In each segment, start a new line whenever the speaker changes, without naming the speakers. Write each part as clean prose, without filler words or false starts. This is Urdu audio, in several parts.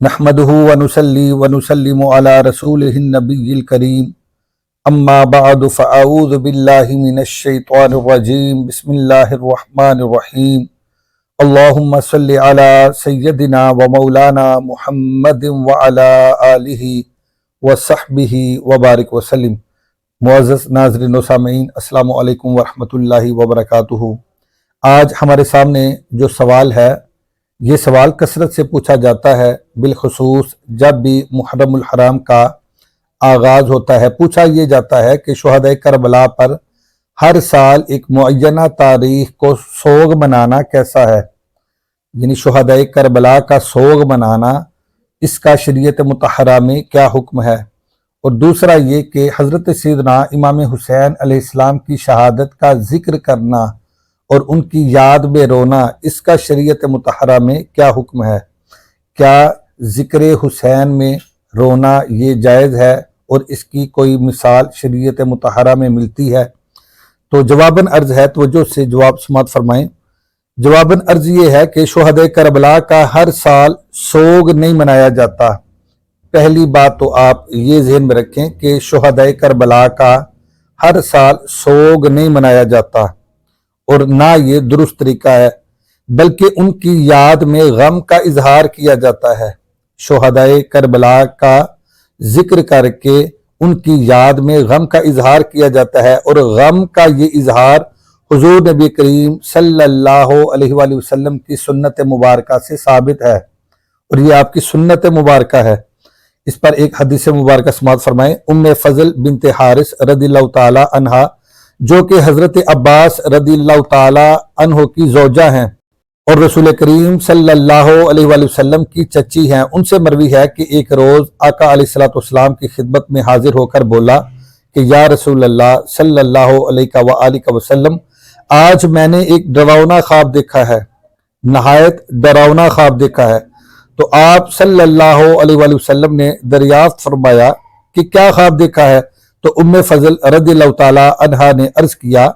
نحمده ونصلي ونسلم على رسوله النبي الكريم اما بعد فاعوذ بالله من الشيطان الرجيم بسم الله الرحمن الرحيم اللهم صل على سيدنا ومولانا محمد وعلى آله وصحبه وبارك وسلم۔ معزز ناظرین و سامعین، السلام علیکم ورحمۃ اللہ وبرکاتہ۔ آج ہمارے سامنے جو سوال ہے، یہ سوال کثرت سے پوچھا جاتا ہے، بالخصوص جب بھی محرم الحرام کا آغاز ہوتا ہے۔ پوچھا یہ جاتا ہے کہ شہدائے کربلا پر ہر سال ایک معینہ تاریخ کو سوگ منانا کیسا ہے، یعنی شہدائے کربلا کا سوگ منانا، اس کا شریعت مطہرہ میں کیا حکم ہے، اور دوسرا یہ کہ حضرت سیدنا امام حسین علیہ السلام کی شہادت کا ذکر کرنا اور ان کی یاد میں رونا، اس کا شریعت مطہرہ میں کیا حکم ہے۔ کیا ذکر حسین میں رونا یہ جائز ہے اور اس کی کوئی مثال شریعت مطہرہ میں ملتی ہے؟ تو جواباً عرض ہے، توجہ سے جواب سماعت فرمائیں۔ جواباً عرض یہ ہے کہ شہدائے کربلا کا ہر سال سوگ نہیں منایا جاتا۔ پہلی بات تو آپ یہ ذہن میں رکھیں کہ شہدائے کربلا کا ہر سال سوگ نہیں منایا جاتا، اور نہ یہ درست طریقہ ہے، بلکہ ان کی یاد میں غم کا اظہار کیا جاتا ہے۔ شہدائے کربلا کا ذکر کر کے ان کی یاد میں غم کا اظہار کیا جاتا ہے، اور غم کا یہ اظہار حضور نبی کریم صلی اللہ علیہ وآلہ وسلم کی سنت مبارکہ سے ثابت ہے، اور یہ آپ کی سنت مبارکہ ہے۔ اس پر ایک حدیث مبارکہ سماعت فرمائیں۔ ام فضل بنت حارث رضی اللہ تعالی عنہا، جو کہ حضرت عباس رضی اللہ تعالی عنہ کی زوجہ ہیں اور رسول کریم صلی اللہ علیہ وآلہ وسلم کی چچی ہیں، ان سے مروی ہے کہ ایک روز آقا علیہ الصلوۃ والسلام کی خدمت میں حاضر ہو کر بولا کہ یا رسول اللہ صلی اللہ علیہ وآلہ وسلم، آج میں نے ایک ڈراؤنا خواب دیکھا ہے، نہایت ڈراؤنا خواب دیکھا ہے۔ تو آپ صلی اللہ علیہ وآلہ وسلم نے دریافت فرمایا کہ کیا خواب دیکھا ہے؟ تو ام فضل رضی اللہ تعالی عنہا نے عرض کیا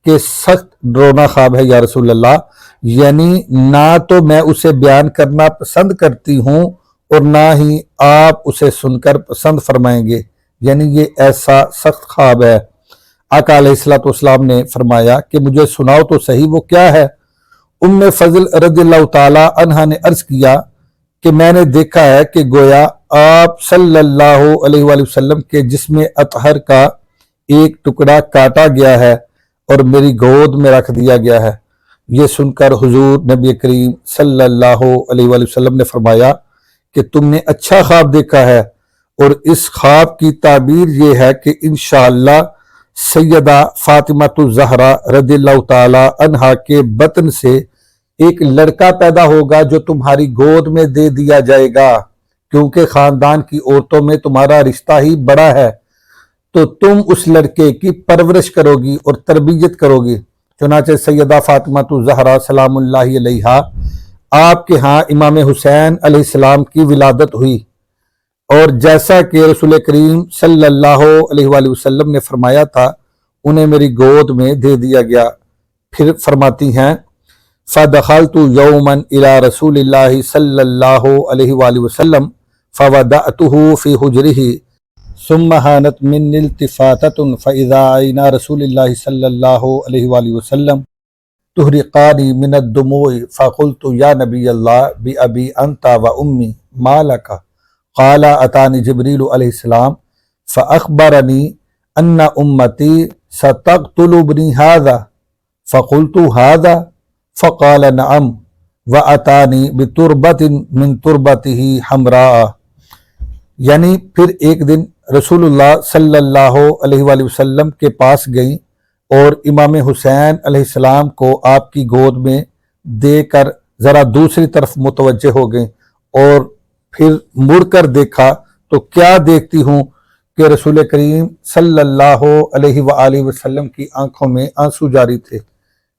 کہ سخت ڈراؤنا خواب ہے یا رسول اللہ، یعنی نہ تو میں اسے بیان کرنا پسند کرتی ہوں اور نہ ہی آپ اسے سن کر پسند فرمائیں گے، یعنی یہ ایسا سخت خواب ہے۔ آقا علیہ الصلوۃ والسلام نے فرمایا کہ مجھے سناؤ تو صحیح وہ کیا ہے۔ ام فضل رضی اللہ تعالی عنہا نے عرض کیا کہ میں نے دیکھا ہے کہ گویا آپ صلی اللہ علیہ وآلہ وسلم کے جسم اطہر کا ایک ٹکڑا کاٹا گیا ہے اور میری گود میں رکھ دیا گیا ہے۔ یہ سن کر حضور نبی کریم صلی اللہ علیہ وآلہ وسلم نے فرمایا کہ تم نے اچھا خواب دیکھا ہے، اور اس خواب کی تعبیر یہ ہے کہ انشاءاللہ سیدہ فاطمہ الزہرا رضی اللہ تعالی عنہا کے بطن سے ایک لڑکا پیدا ہوگا جو تمہاری گود میں دے دیا جائے گا، کیونکہ خاندان کی عورتوں میں تمہارا رشتہ ہی بڑا ہے، تو تم اس لڑکے کی پرورش کرو گی اور تربیت کرو گی۔ چنانچہ سیدہ فاطمہ الزہرا سلام اللہ علیہا، آپ کے ہاں امام حسین علیہ السلام کی ولادت ہوئی، اور جیسا کہ رسول کریم صلی اللہ علیہ وآلہ وسلم نے فرمایا تھا، انہیں میری گود میں دے دیا گیا۔ پھر فرماتی ہیں فَدَخَلْتُ يَوْمًا إِلَى رَسُولِ اللَّهِ صلی اللہ علیہ وآلہ وسلم فَوَدَعْتُهُ فِي حُجْرِهِ ثُمَّ هَانَتْ مِنِّي الْتِفَاتَةٌ فَإِذَا عَيْنَا رَسُولِ اللَّهِ صلی اللہ علیہ وآلہ وسلم تُحْرِقَانِ مِنَ الدُّمُوعِ فَقُلْتُ يَا نَبِيَ اللَّهِ بِأَبِي أَنْتَ وَأُمِّي مَا لَكَ؟ قَالَ أَتَانِي جِبْرِيلُ علیہ السلام فَأَخْبَرَنِي أَنَّ أُمَّتِي سَتَقْتُلُ ابْنِي هَذَا فَقُلْتُ هَذَا فقال نعم وَأَتَانِي بِتُرْبَةٍ مِّن تُرْبَتِهِ حَمْرَاءَ، یعنی پھر ایک دن رسول اللہ صلی اللہ علیہ وآلہ وسلم کے پاس گئیں اور امام حسین علیہ السلام کو آپ کی گود میں دے کر ذرا دوسری طرف متوجہ ہو گئیں، اور پھر مڑ کر دیکھا تو کیا دیکھتی ہوں کہ رسول کریم صلی اللہ علیہ وآلہ وسلم کی آنکھوں میں آنسو جاری تھے۔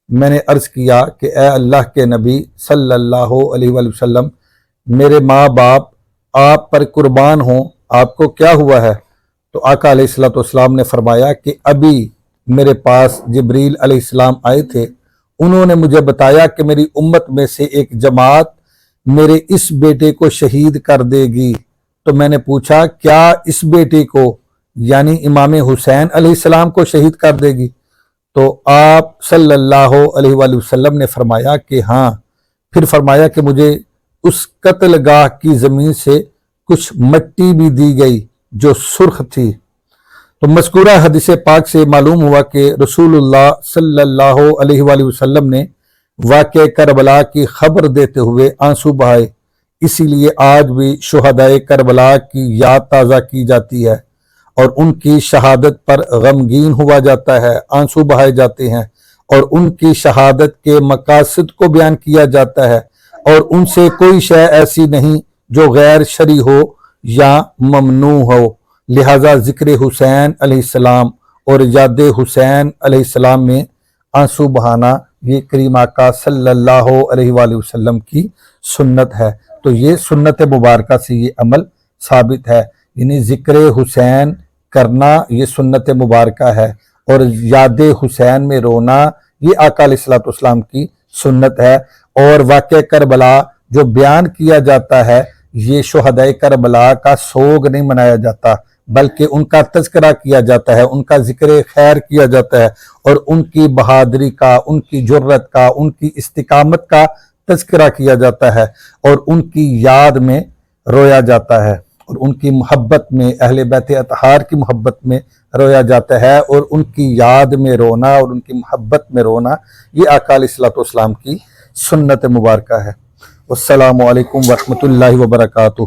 میں نے عرض کیا کہ اے اللہ کے نبی صلی اللہ علیہ وآلہ وسلم، میرے ماں باپ آپ پر قربان ہوں، آپ کو کیا ہوا ہے؟ تو آقا علیہ الصلوۃ والسلام نے فرمایا کہ ابھی میرے پاس جبریل علیہ السلام آئے تھے، انہوں نے مجھے بتایا کہ میری امت میں سے ایک جماعت میرے اس بیٹے کو شہید کر دے گی۔ تو میں نے پوچھا کیا اس بیٹے کو یعنی امام حسین علیہ السلام کو شہید کر دے گی؟ تو آپ صلی اللہ علیہ وآلہ وسلم نے فرمایا کہ ہاں۔ پھر فرمایا کہ مجھے اس قتل گاہ کی زمین سے کچھ مٹی بھی دی گئی جو سرخ تھی۔ تو مذکورہ حدیث پاک سے معلوم ہوا کہ رسول اللہ صلی اللہ علیہ وآلہ وسلم نے واقعہ کربلا کی خبر دیتے ہوئے آنسو بہائے۔ اسی لیے آج بھی شہدائے کربلا کی یاد تازہ کی جاتی ہے اور ان کی شہادت پر غمگین ہوا جاتا ہے، آنسو بہائے جاتے ہیں، اور ان کی شہادت کے مقاصد کو بیان کیا جاتا ہے، اور ان سے کوئی شے ایسی نہیں جو غیر شرعی ہو یا ممنوع ہو۔ لہذا ذکر حسین علیہ السلام اور یاد حسین علیہ السلام میں آنسو بہانا یہ کریم آقا صلی اللہ علیہ وآلہ وسلم کی سنت ہے۔ تو یہ سنت مبارکہ سے یہ عمل ثابت ہے، یعنی ذکر حسین کرنا یہ سنت مبارکہ ہے، اور یاد حسین میں رونا یہ آقا علیہ السلام کی سنت ہے۔ اور واقعہ کربلا جو بیان کیا جاتا ہے یہ شہدائے کربلا کا سوگ نہیں منایا جاتا، بلکہ ان کا تذکرہ کیا جاتا ہے، ان کا ذکر خیر کیا جاتا ہے، اور ان کی بہادری کا، ان کی جرت کا، ان کی استقامت کا تذکرہ کیا جاتا ہے، اور ان کی یاد میں رویا جاتا ہے، اور ان کی محبت میں، اہل بیت اطہار کی محبت میں رویا جاتا ہے، اور ان کی یاد میں رونا اور ان کی محبت میں رونا یہ آقا علیہ السلام کی سنت مبارکہ ہے۔ والسلام علیکم ورحمۃ اللہ وبرکاتہ۔